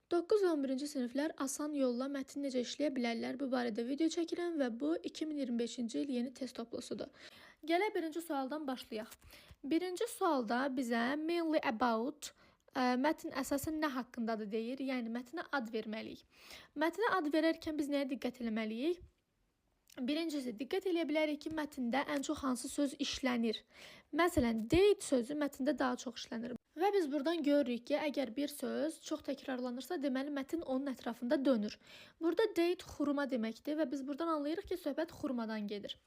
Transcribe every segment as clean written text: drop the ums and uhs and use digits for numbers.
9 və 11-ci siniflər asan yolla mətn necə işləyə bilərlər? Bu barədə video çəkirəm və bu 2025-ci il yeni test toplusudur. Gələk birinci sualdan başlayaq. Birinci sualda bizə mainly about mətn əsasən nə haqqındadır deyir, yəni mətnə ad verməliyik. Mətnə ad verərkən biz nəyə diqqət etməliyik? Birincisi, diqqət edə bilərik ki, mətndə ən çox hansı söz işlənir. Məsələn, date sözü mətndə daha çox işlənir. Və biz buradan görürük ki, əgər bir söz çox təkrarlanırsa, deməli mətn onun ətrafında dönür. Burada date xurma deməkdir və biz buradan anlayırıq ki, söhbət xurmadan gedir.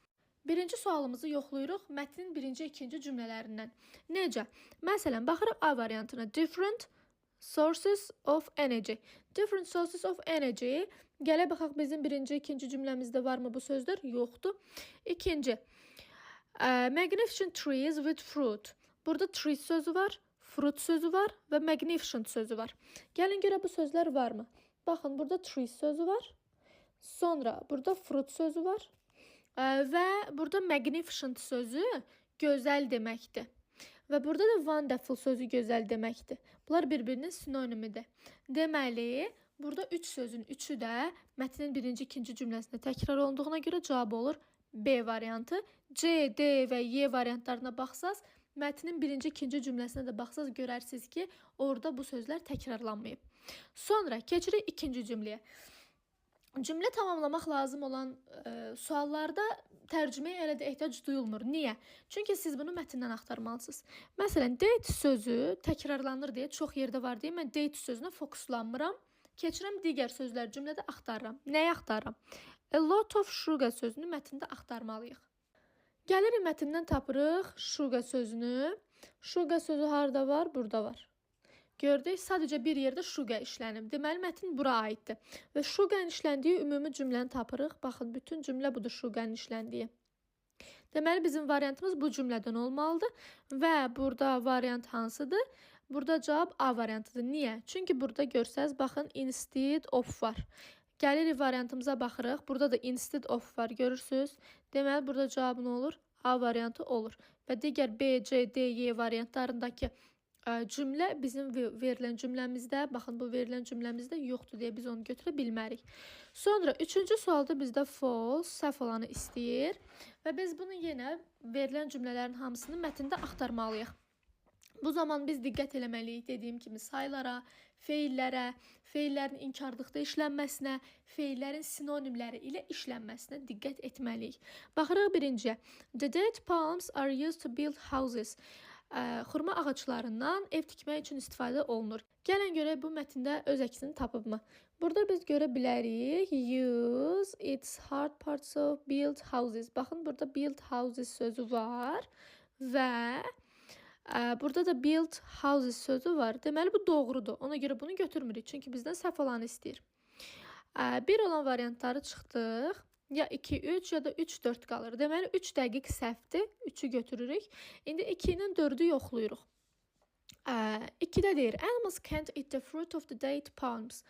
Birinci sualımızı yoxlayırıq mətnin birinci, ikinci cümlələrindən. Necə? Məsələn, baxırıq A variantına. Different sources of energy. Different sources of energy. Gələ baxaq bizim birinci, ikinci cümləmizdə varmı bu sözlər? Yoxdur. İkinci. Magnificent trees with fruit. Burada trees sözü var, fruit sözü var və magnificent sözü var. Gəlin görə bu sözlər varmı? Baxın, burada trees sözü var. Sonra burada fruit sözü var. Və burada magnificent sözü gözəl deməkdir. Və burada da wonderful sözü gözəl deməkdir. Bunlar bir-birinin sinonimidir. Deməli, burada 3 sözün 3-ü də mətnin birinci, ikinci cümləsində təkrar olunduğuna görə cavab olur B variantı. C, D və Y variantlarına baxsaz, mətnin birinci, ikinci cümləsinə də baxsaz görərsiniz ki, orada bu sözlər təkrarlanmayıb. Sonra keçirik ikinci cümləyə. Cümlə tamamlamaq lazım olan suallarda tərcüməyə elə də ehtiyac duyulmur. Niyə? Çünki siz bunu mətndən axtarmalısınız. Məsələn, date sözü təkrarlanır deyə çox yerdə var deyə mən date sözünə fokuslanmıram. Keçirəm digər sözlər cümlədə axtarıram. Nəyi axtarıram? A lot of sugar sözünü mətndə axtarmalıyıq. Gəlirik mətndən tapırıq sugar sözünü. Sugar sözü harda var? Burada var. Gördük, sadəcə bir yerdə sugar işlənib. Deməli, mətn bura aiddir. Və sugarın işləndiyi ümumi cümləni tapırıq. Baxın, bütün cümlə budur sugarın işləndiyi. Deməli, bizim variantımız bu cümlədən olmalıdır. Və burada variant hansıdır? Burada cavab A variantıdır. Niyə? Çünki burada görsəz, baxın, instead of var. Gəlirik variantımıza baxırıq. Burada da instead of var, görürsünüz. Deməli, burada cavab nə olur? A variantı olur. Və digər B, C, D, Y variantlarındakı cümlə bizim verilən cümləmizdə, baxın bu verilən cümləmizdə yoxdur deyə biz onu götürə bilmərik. Sonra üçüncü sualda bizdə false, səhv olanı istəyir və biz bunu yenə verilən cümlələrin hamısını mətndə axtarmalıyıq. Bu zaman biz diqqət eləməliyik dediyim kimi saylara, feillərə, feillərin inkarlıqda işlənməsinə, feillərin sinonimləri ilə işlənməsinə diqqət etməliyik. Baxırıq birinciyə. The date palms are used to build houses. Xurma ağaclarından ev tikmək üçün istifadə olunur. Gəlin görək bu mətndə öz əksini tapıbmı? Burada biz görə bilərik use its hard parts of build houses. Baxın, burada build houses sözü var və burada da build houses sözü var. Deməli, bu doğrudur. Ona görə bunu götürmürük. Çünki bizdən səhv olanı istəyir. Bir olan variantları çıxdıq. Ya 2, 3 ya da 3, 4 qalır. Deməli, 3 dəqiq səhvdir. 3-ü götürürük. İndi 2 ilə 4-ü yoxlayırıq. 2-də deyir, animals can't eat the fruit of the date palms.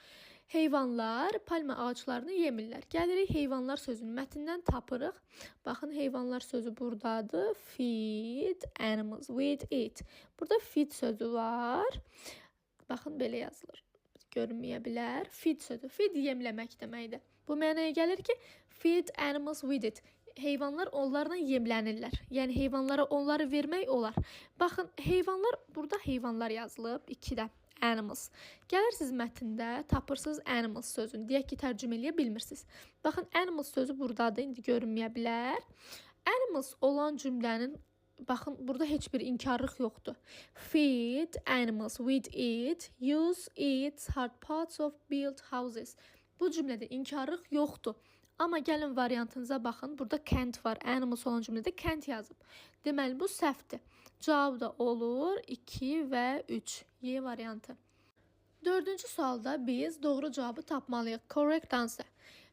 Heyvanlar palma ağaclarını yemirlər. Gəlirik heyvanlar sözünü mətndən tapırıq. Baxın, heyvanlar sözü buradadır. Feed animals with it. Burada feed sözü var. Baxın, belə yazılır. Görünməyə bilər. Feed sözü. Feed yemləmək deməkdir. Bu mənaya gəlir ki, feed animals with it. Heyvanlar onlarla yemlənirlər. Yəni, heyvanlara onları vermək olar. Baxın, heyvanlar, burada heyvanlar yazılıb 2-də. Animals. Gəlirsiniz mətndə, tapırsınız animals sözünü. Deyək ki, tərcümə eləyə bilmirsiniz. Baxın, animals sözü buradadır. İndi görünməyə bilər. Animals olan cümlənin baxın, burada heç bir inkarlıq yoxdur. Feed animals with it, use its hard parts of build houses. Bu cümlədə inkarlıq yoxdur. Amma gəlin variantınıza baxın, burada can't var. Animals olan cümlədə can't yazıb. Deməli, bu səhvdir. Cavab da olur 2 və 3. Y variantı. Dördüncü sualda biz doğru cavabı tapmalıyıq. Correct answer.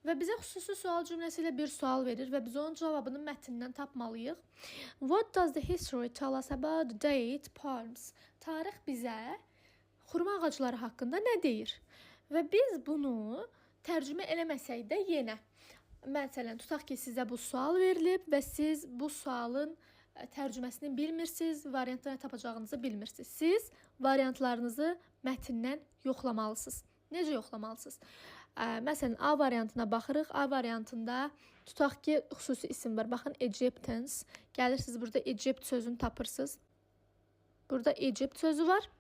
Və bizə xüsusi sual cümləsi ilə bir sual verir və biz onun cavabını mətndən tapmalıyıq. What does the history tell us about the date palms? Tarix bizə xurma ağacları haqqında nə deyir? Və biz bunu tərcümə eləməsək də yenə. Məsələn, tutaq ki, sizə bu sual verilib və siz bu sualın tərcüməsini bilmirsiniz, variantları tapacağınızı bilmirsiniz. Siz variantlarınızı mətndən yoxlamalısınız. Necə yoxlamalısınız? Məsələn, A variantına baxırıq. A variantında tutaq ki, xüsusi isim var. Baxın, Egyptians. Gəlirsiniz, burada Egypt sözünü tapırsınız. Burada Egypt sözü var.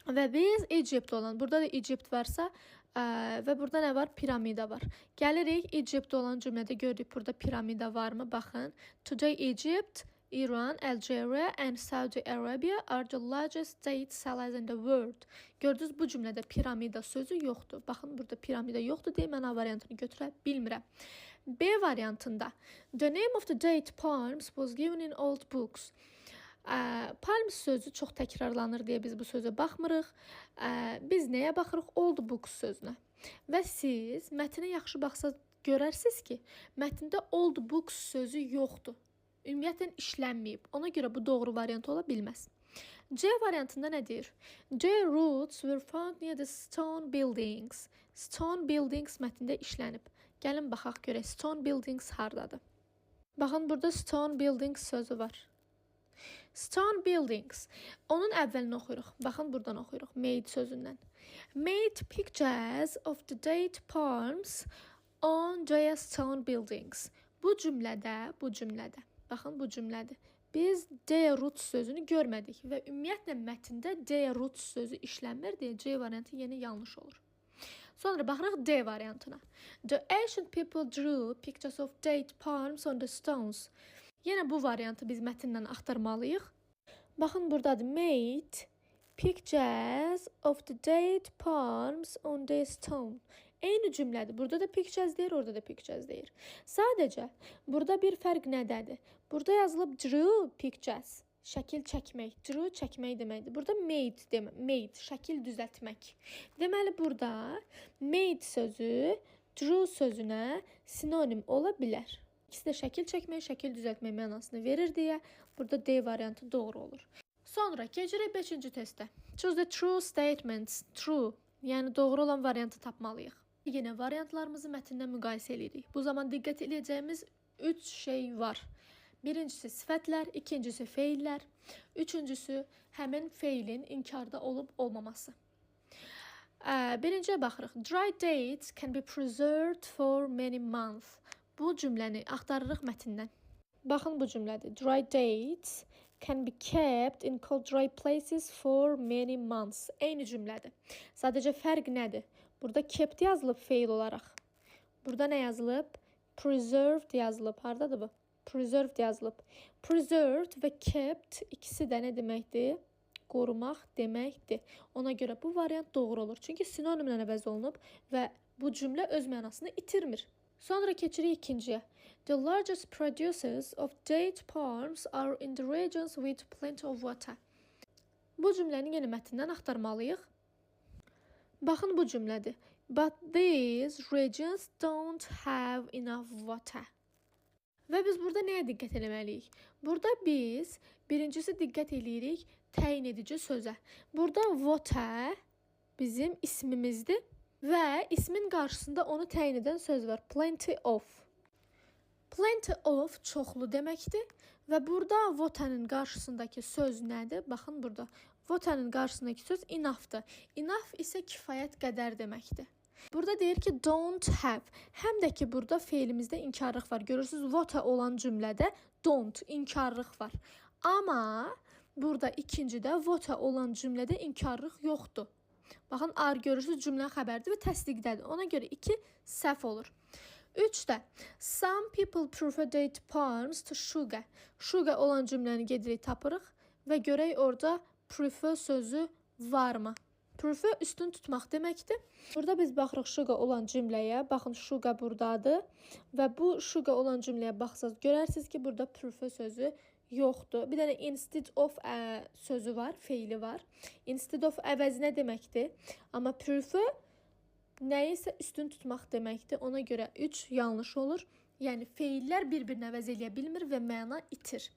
Və biz Egypt olan, burada da Egypt varsa və burada nə var? Piramida var. Gəlirik, Egypt olan cümlədə görürük, burada piramida varmı? Baxın, Today Egypt, Iran, Algeria and Saudi Arabia are the largest state sellers in the world. Gördünüz, bu cümlədə piramida sözü yoxdur. Baxın, burada piramida yoxdur deyə mən A variantını götürə bilmirəm. B variantında the name of the date palms was given in old books. Palms sözü çox təkrarlanır deyə biz bu sözə baxmırıq. Biz nəyə baxırıq? Old books sözünə. Və siz mətnə yaxşı baxsaz görərsiniz ki, mətndə old books sözü yoxdur. Ümumiyyətlə işlənməyib. Ona görə bu doğru variant ola bilməz. C variantında nə deyir? The roots were found near the stone buildings. Stone buildings mətndə işlənib. Gəlin baxaq görək, stone buildings hardadır? Baxın, burada stone buildings sözü var. Stone buildings. Onun əvvəlini oxuyuruq. Baxın, buradan oxuyuruq. Made sözündən. Made pictures of the date palms on their stone buildings. Bu cümlədə. Baxın, bu cümlədir. Biz the roots sözünü görmədik və ümumiyyətlə mətndə the roots sözü işlənmir deyə C variantı yenə yanlış olur. Sonra baxırıq D variantına. The ancient people drew pictures of date palms on the stones. Yenə bu variantı biz mətndən axtarmalıyıq. Baxın, buradadır. Made pictures of the date palms on the stone. Eyni cümlədir. Burada da pictures deyir, orada da pictures deyir. Sadəcə burada bir fərq nədədir? Burada yazılıb drew pictures. Şəkil çəkmək. Drew çəkmək deməkdir. Burada made, şəkil düzəltmək. Deməli, burada made sözü drew sözünə sinonim ola bilər. İkisi də şəkil çəkmək, şəkil düzəltmək mənasını verir deyə burada D variantı doğru olur. Sonra keçirik 5-ci testə. Choose the true statements. True, yəni doğru olan variantı tapmalıyıq. Yenə variantlarımızı mətndən müqayisə edirik. Bu zaman diqqət edəcəyimiz 3 şey var. Birincisi sifətlər, ikincisi feillər, üçüncüsü həmin feilin inkarda olub olmaması. Birinciyə baxırıq. Dry dates can be preserved for many months. Bu cümləni axtarırıq mətndən. Baxın, bu cümlədir. Dry dates can be kept in cold dry places for many months. Eyni cümlədir. Sadəcə fərq nədir? Burada kept yazılıb feil olaraq. Burada nə yazılıb? Preserved yazılıb. Hardadır bu? Preserved yazılıb. Preserved və kept ikisi də nə deməkdir? Qorumaq deməkdir. Ona görə bu variant doğru olur. Çünki sinonimlə əvəz olunub və bu cümlə öz mənasını itirmir. Sonra keçirik ikinciyə. The largest producers of date palms are in the regions with plenty of water. Bu cümləni yenə mətndən axtarmalıyıq. Baxın, bu cümlədir. But these regions don't have enough water. Və biz burada nəyə diqqət eləməliyik? Burada biz birincisi diqqət eləyirik təyin edici sözə. Burada water bizim ismimizdir. Və ismin qarşısında onu təyin edən söz var. Plenty of. Plenty of çoxlu deməkdir. Və burada water'ın qarşısındakı söz nədir? Baxın burada. Water'ın qarşısındakı söz enough'dır. Enough isə kifayət qədər deməkdir. Burada deyir ki don't have. Həm də ki burada feilimizdə inkarlıq var. Görürsünüz, water olan cümlədə don't, inkarlıq var. Amma burada ikincidə water olan cümlədə inkarlıq yoxdur. Baxın, ar görürsünüz, cümlə xəbərdir və təsdiqdədir. Ona görə 2 səhv olur. 3-də some people prefer date palms to sugar. Sugar olan cümləni gedirik tapırıq və görək orada prefer sözü varmı? Prefer üstün tutmaq deməkdir. Burada biz baxırıq sugar olan cümləyə. Baxın, sugar buradadır və bu sugar olan cümləyə baxsaz görərsiniz ki, burada prefer sözü yoxdur. Bir dənə instead of sözü var, feili var. Instead of əvəzinə deməkdir. Amma prefer nəyisə üstün tutmaq deməkdir. Ona görə 3 yanlış olur. Yəni feillər bir-birini əvəz eləyə bilmir və məna itir.